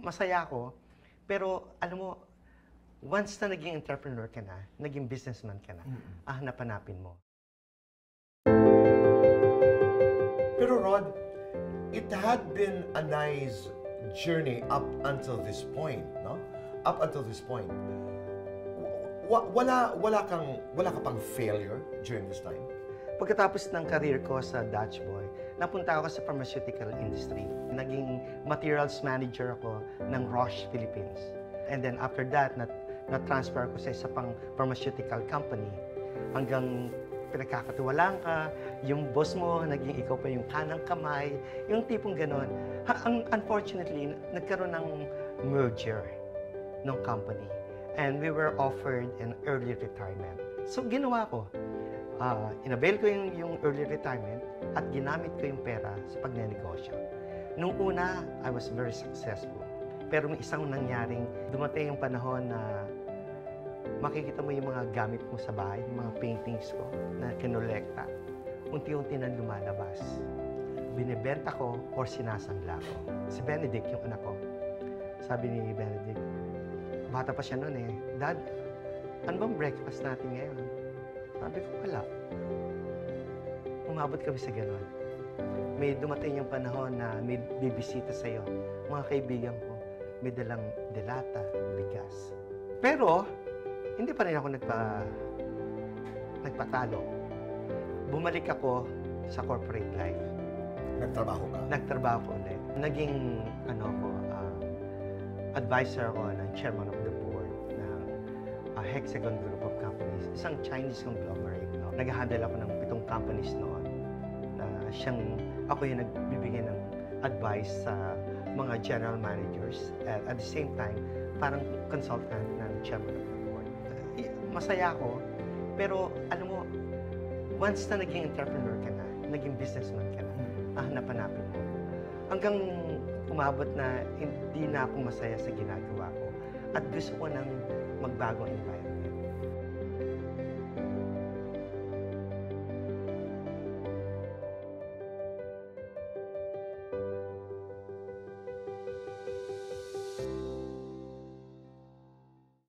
masaya ako, pero alam mo, once na naging entrepreneur ka na, naging businessman ka na, hanap-hanapin mo. Pero Rod, it had been a nice journey up until this point, no? Up until this point. Wala ka pang failure during this time? Pagkatapos ng career ko sa Dutch Boy, napunta ako sa pharmaceutical industry. Naging materials manager ako ng Roche Philippines. And then after that, na-transfer ko sa isa pang pharmaceutical company. Hanggang pinagkakatiwalaan ka, yung boss mo, naging ikaw pa yung kanang kamay, yung tipong ganon. Unfortunately, nagkaroon ng merger ng company. And we were offered an early retirement. So ginawa ko, inavail ko yung early retirement at ginamit ko yung pera sa pagnenegosyo. Nung una, I was very successful. Pero may isang nangyaring, dumating yung panahon na makikita mo yung mga gamit mo sa bahay, yung mga paintings ko na kinolekta. Unti-unti na lumalabas. Binibenta ko or sinasangla ko. Si Benedict, yung anak ko, sabi ni Benedict, bata pa siya noon eh, Dad, ano bang breakfast natin ngayon? Sabi ko, wala. Umabot kami sa gano'n. May dumating yung panahon na may bibisita sa'yo. Mga kaibigan ko, may dalang delata, bigas. Pero, hindi pa rin ako nagpatalo. Bumalik ako sa corporate life. Nagtrabaho ka? Nagtrabaho ko ulit. Naging, advisor ako ng chairman of the board ng Hexagon Group of Companies, isang Chinese conglomerate. No? Nag-handle ako ng 7 companies noon na ako yung nagbibigay ng advice sa mga general managers at the same time, parang consultant ng chairman of the board. Masaya ako, pero alam mo, once na naging entrepreneur ka na, naging businessman ka na, hanap-hanapin mo. Hanggang umabot na hindi na ako masaya sa ginagawa ko at gusto ko ng magbagong environment.